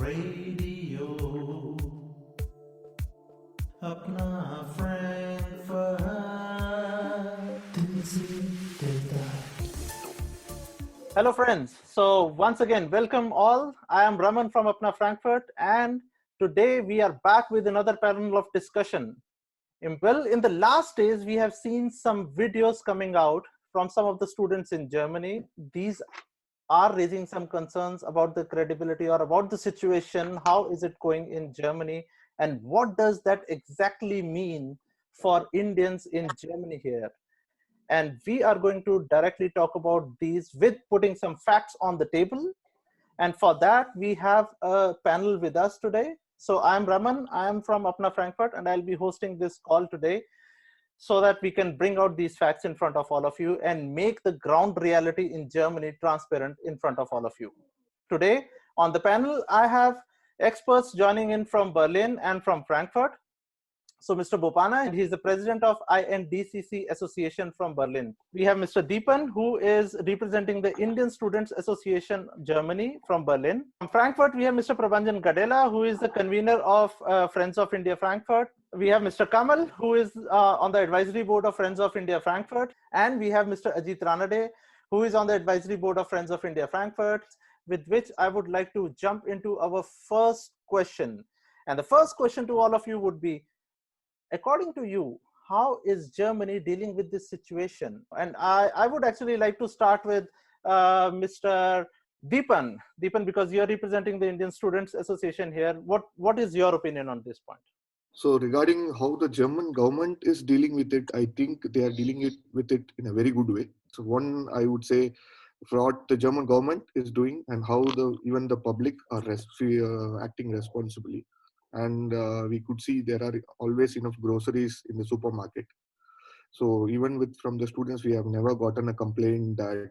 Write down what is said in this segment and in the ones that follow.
Radio अपना Frankfurt Hello friends, so once again welcome all. I am Raman from Apna Frankfurt, and today we are back with another panel of discussion. Well, in the last days we have seen some videos coming out from some of the students in Germany. These are raising some concerns about the credibility or about the situation. How is it going in Germany, and what does that exactly mean for Indians in Germany here? And we are going to directly talk about these with putting some facts on the table. And for that, we have a panel with us today. So I'm Raman, I'm from Apna Frankfurt, and I'll be hosting this call today so that we can bring out these facts in front of all of you and make the ground reality in Germany transparent in front of all of you. Today on the panel, I have experts joining in from Berlin and from Frankfurt. So Mr. Bopana, he's the president of INDCC Association from Berlin. We have Mr. Deepan, who is representing the Indian Students Association Germany from Berlin. From Frankfurt, we have Mr. Prabhanjan Gadela, who is the convener of Friends of India Frankfurt. We have Mr. Kamal, who is on the advisory board of Friends of India Frankfurt. And we have Mr. Ajit Ranade, who is on the advisory board of Friends of India Frankfurt, with which I would like to jump into our first question. And the first question to all of you would be, according to you, how is Germany dealing with this situation? And I would actually like to start with Mr. Deepan. Deepan, because you're representing the Indian Students Association here. What is your opinion on this point? So regarding how the German government is dealing with it, I think they are dealing with it in a very good way. So one, I would say, for what the German government is doing and how even the public are acting responsibly. And we could see there are always enough groceries in the supermarket. So even from the students, we have never gotten a complaint that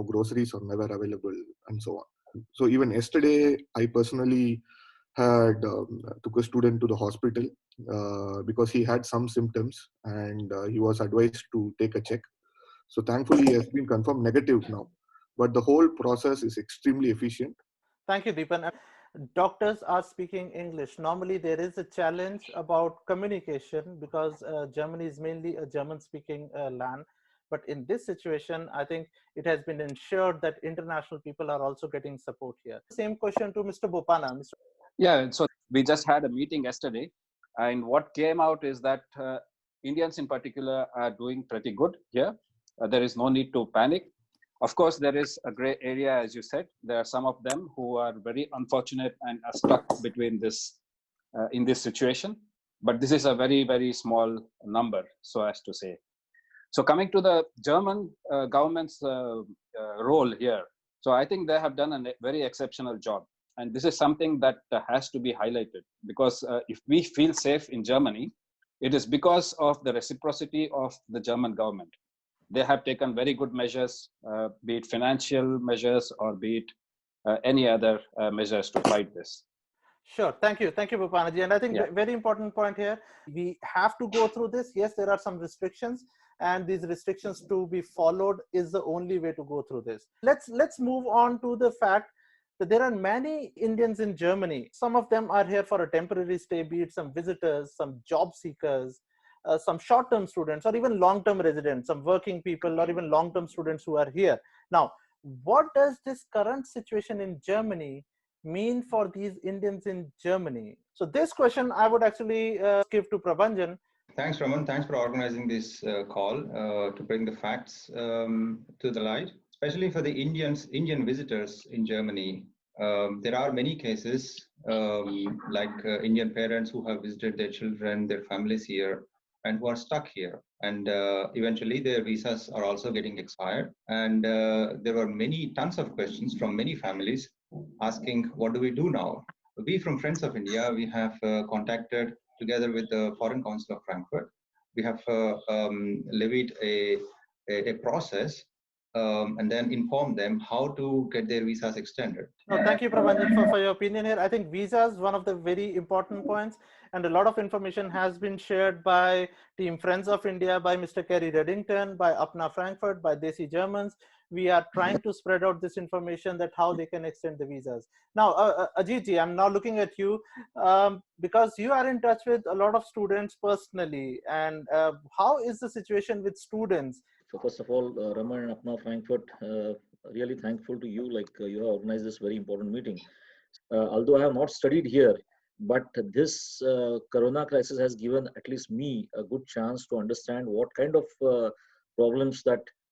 groceries are never available and so on. So even yesterday, I personally had took a student to the hospital because he had some symptoms and he was advised to take a check. So thankfully, he has been confirmed negative now. But the whole process is extremely efficient. Thank you, Deepan. Doctors are speaking English. Normally, there is a challenge about communication because Germany is mainly a German-speaking land. But in this situation, I think it has been ensured that international people are also getting support here. Same question to Mr. Bopana. Yeah, so we just had a meeting yesterday, and what came out is that Indians in particular are doing pretty good here. There is no need to panic. Of course, there is a gray area, as you said. There are some of them who are very unfortunate and are stuck between this in this situation. But this is a very, very small number, so as to say. So coming to the German government's role here, so I think they have done a very exceptional job. And this is something that has to be highlighted, because if we feel safe in Germany, it is because of the reciprocity of the German government. They have taken very good measures, be it financial measures or be it any other measures to fight this. Sure. Thank you, Bopanaji. And I think very important point here. We have to go through this. Yes, there are some restrictions, and these restrictions to be followed is the only way to go through this. Let's move on to the fact that there are many Indians in Germany. Some of them are here for a temporary stay, be it some visitors, some job seekers, some short-term students, or even long-term residents, some working people, or even long-term students who are here. Now, what does this current situation in Germany mean for these Indians in Germany? So this question I would actually give to Prabhanjan. Thanks, Raman. Thanks for organizing this call to bring the facts to the light, especially for the Indian visitors in Germany. There are many cases like Indian parents who have visited their children, their families here, and who are stuck here. And eventually their visas are also getting expired. And there were tons of questions from many families asking, what do we do now? We from Friends of India, we have contacted together with the Foreign Council of Frankfurt. We have levied a process and then inform them how to get their visas extended. No, thank you, Prabhanjan, for your opinion here. I think visas, one of the very important points, and a lot of information has been shared by Team Friends of India, by Mr. Kerry Reddington, by Apna Frankfurt, by Desi Germans. we are trying to spread out this information that how they can extend the visas. Now, Ajit ji, I'm now looking at you because you are in touch with a lot of students personally. And how is the situation with students? So first of all, Raman and Apna Frankfurt, really thankful to you. Like you have organized this very important meeting. Although I have not studied here, but this Corona crisis has given at least me a good chance to understand what kind of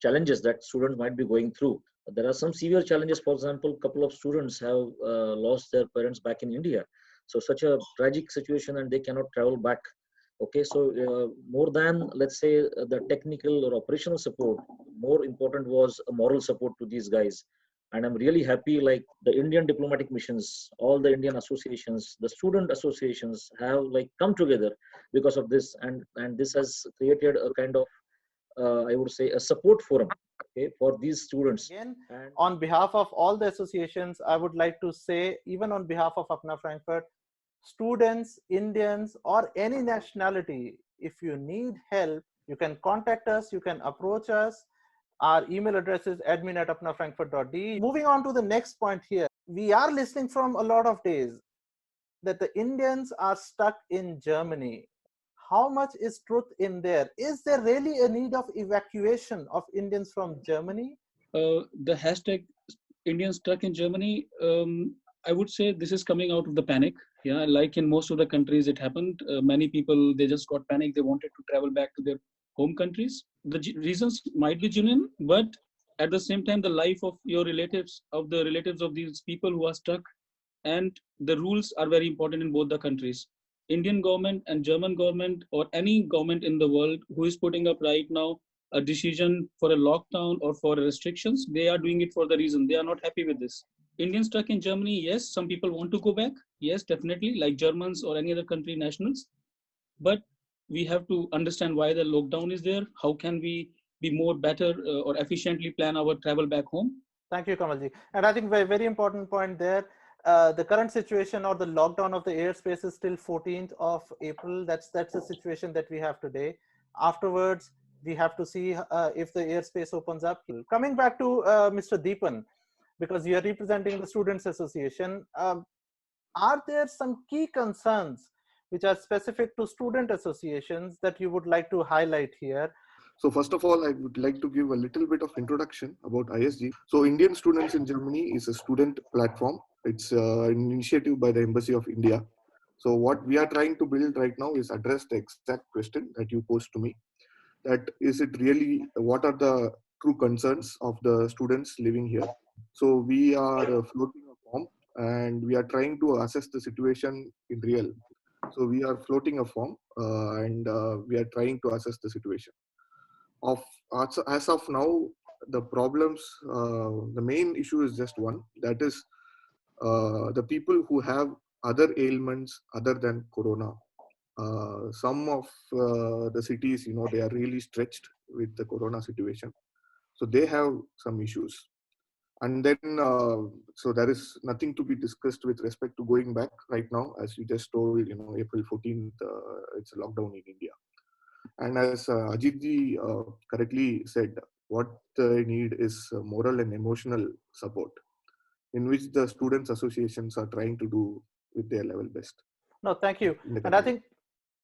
challenges that students might be going through. There are some severe challenges. For example, a couple of students have lost their parents back in India. So such a tragic situation, and they cannot travel back. Okay, so more than, let's say, the technical or operational support, more important was a moral support to these guys. And I'm really happy, like the Indian diplomatic missions, all the Indian associations, the student associations have like come together because of this, and this has created a kind of I would say a support forum, okay, for these students. Again, And on behalf of all the associations, I would like to say, even on behalf of Apna Frankfurt, students, Indians, or any nationality, if you need help, you can contact us, you can approach us. Our email address is admin@apnafrankfurt.de. Moving on to the next point here, we are listening from a lot of days that the Indians are stuck in Germany. How much is truth in there? Is there really a need of evacuation of Indians from Germany? The hashtag Indians stuck in Germany, I would say this is coming out of the panic. Yeah, like in most of the countries it happened. Many people, they just got panicked. They wanted to travel back to their home countries. The reasons might be genuine, but at the same time, the life of your relatives, of the relatives of these people who are stuck, and the rules are very important in both the countries. Indian government and German government, or any government in the world who is putting up right now a decision for a lockdown or for restrictions, they are doing it for the reason they are not happy with this. Indians stuck in Germany, yes, some people want to go back, yes, definitely, like Germans or any other country nationals, but we have to understand why the lockdown is there. How can we be more better or efficiently plan our travel back home? Thank you, Kamalji. And I think very, very important point there. The current situation or the lockdown of the airspace is till 14th of April. That's the situation that we have today. Afterwards, we have to see if the airspace opens up. Coming back to Mr. Deepan, because you are representing the Students Association, are there some key concerns which are specific to student associations that you would like to highlight here? So first of all, I would like to give a little bit of introduction about ISG. So Indian Students in Germany is a student platform. It's an initiative by the Embassy of India. So what we are trying to build right now is address the exact question that you posed to me. That is it really, what are the true concerns of the students living here? So we are floating a form and we are trying to assess the situation in real. So we are floating a form and we are trying to assess the situation. As of now, the problems, the main issue is just one, that is the people who have other ailments other than corona. Some of the cities, they are really stretched with the corona situation, so they have some issues. And then so there is nothing to be discussed with respect to going back right now. As you just told, April 14th it's a lockdown in India. And as Ajit ji correctly said, what they need is moral and emotional support, in which the students associations are trying to do with their level best. No, thank you. And I think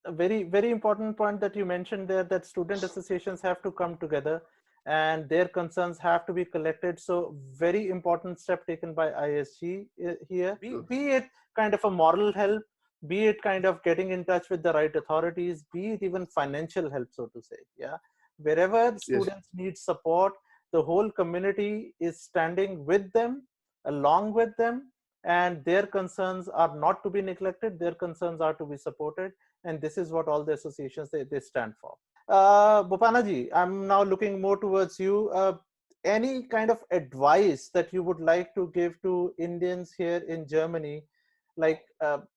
a very, very important point that you mentioned there, that student associations have to come together and their concerns have to be collected. So very important step taken by ISG here, be it kind of a moral help, be it kind of getting in touch with the right authorities, be it even financial help, so to say. Yeah, wherever students need support, the whole community is standing with them, along with them, and their concerns are not to be neglected, their concerns are to be supported, and this is what all the associations they stand for. Bopana ji, I'm now looking more towards you. Any kind of advice that you would like to give to Indians here in Germany, like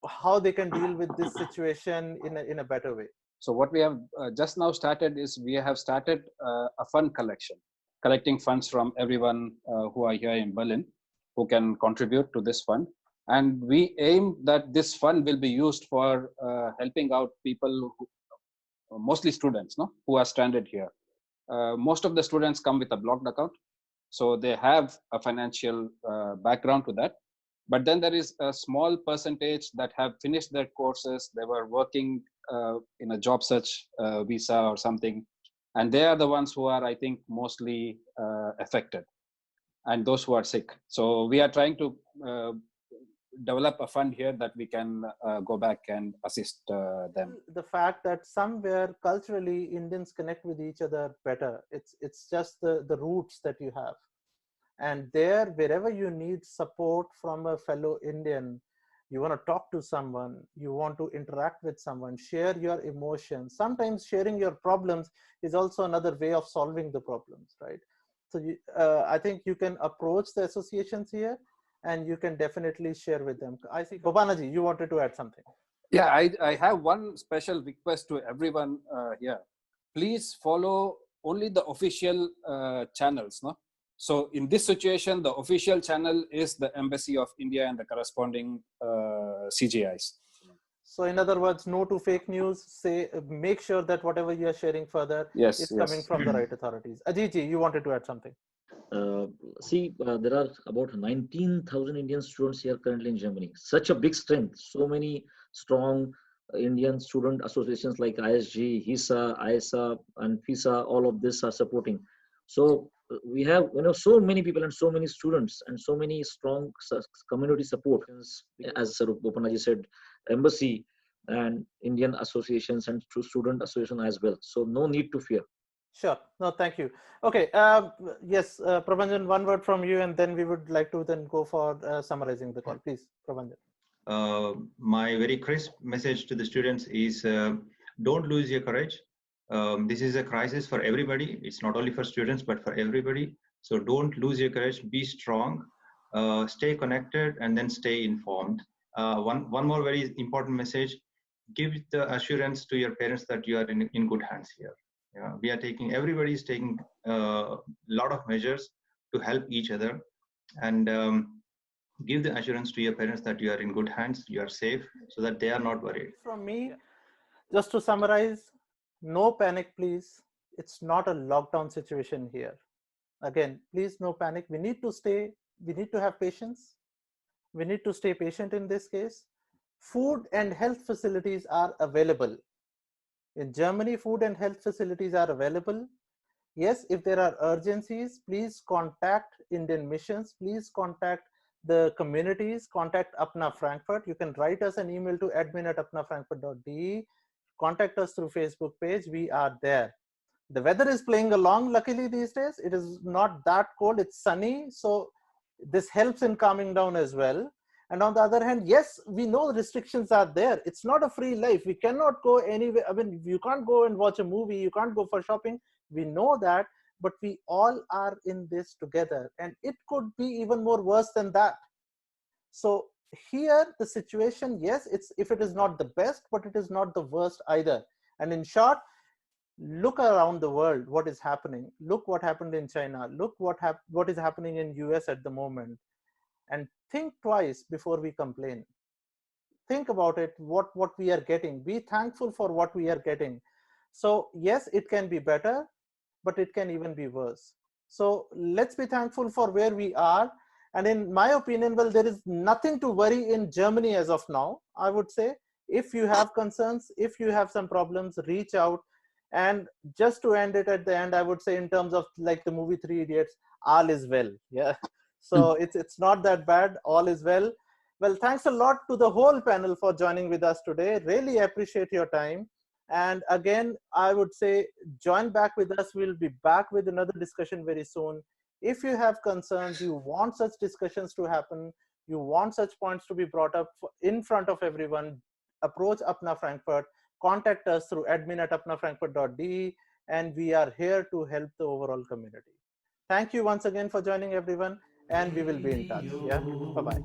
how they can deal with this situation in a better way? So what we have just now started is we have started a fund collection, collecting funds from everyone who are here in Berlin, who can contribute to this fund. And we aim that this fund will be used for helping out people, mostly students, who are stranded here. Most of the students come with a blocked account. So they have a financial background to that. But then there is a small percentage that have finished their courses. They were working in a job search visa or something. And they are the ones who are, I think, mostly affected, and those who are sick. So we are trying to develop a fund here that we can go back and assist them. The fact that somewhere culturally Indians connect with each other better. It's just the roots that you have. And there, wherever you need support from a fellow Indian, you want to talk to someone, you want to interact with someone, share your emotions. Sometimes sharing your problems is also another way of solving the problems, right? So I think you can approach the associations here and you can definitely share with them. I see, Gopanaji, you wanted to add something. Yeah, I have one special request to everyone here. Please follow only the official channels, no? So in this situation, the official channel is the Embassy of India and the corresponding CGIs. So in other words, no to fake news. Make sure that whatever you are sharing further is coming from the right authorities. Ajit, you wanted to add something. There are about 19,000 Indian students here currently in Germany. Such a big strength. So many strong Indian student associations like ISG, HISA, ISA, and FISA. All of this are supporting. So we have, so many people and so many students and so many strong community support. As Gopanaji said, embassy and Indian associations and student association as well. So no need to fear. Sure. No, thank you. Okay. Yes, Prabhanjan, one word from you, and then we would like to then go for summarizing the call. Please, Prabhanjan. My very crisp message to the students is don't lose your courage. This is a crisis for everybody. It's not only for students, but for everybody. So don't lose your courage. Be strong, stay connected, and then stay informed. One more very important message: give the assurance to your parents that you are in good hands here. Everybody is taking a lot of measures to help each other, and give the assurance to your parents that you are in good hands, you are safe, so that they are not worried. From me, just to summarize, no panic, please. It's not a lockdown situation here. Again, please, no panic. We need to have patience. We need to stay patient in this case. Food and health facilities are available. In Germany, food and health facilities are available. Yes, if there are urgencies, please contact Indian missions. Please contact the communities. Contact Apna Frankfurt. You can write us an email to admin@apnafrankfurt.de. Contact us through Facebook page. We are there. The weather is playing along. Luckily these days, it is not that cold. It's sunny. So this helps in calming down as well. And on the other hand, yes, we know restrictions are there. It's not a free life. We cannot go anywhere. I mean, you can't go and watch a movie. You can't go for shopping. We know that, but we all are in this together. And it could be even more worse than that. So here, the situation, yes, if it is not the best, but it is not the worst either. And in short, look around the world, what is happening. Look what happened in China. Look what is happening in US at the moment. And think twice before we complain. Think about it, what we are getting. Be thankful for what we are getting. So yes, it can be better, but it can even be worse. So let's be thankful for where we are. And in my opinion, well, there is nothing to worry in Germany as of now. I would say, if you have concerns, if you have some problems, reach out. And just to end it at the end, I would say, in terms of like the movie Three Idiots, all is well. Yeah. So it's not that bad. All is well. Well, thanks a lot to the whole panel for joining with us today. Really appreciate your time. And again, I would say, join back with us. We'll be back with another discussion very soon. If you have concerns, you want such discussions to happen, you want such points to be brought up in front of everyone, approach Apna Frankfurt, contact us through admin@apnafrankfurt.de, and we are here to help the overall community. Thank you once again for joining, everyone, and we will be in touch. Yeah, bye-bye.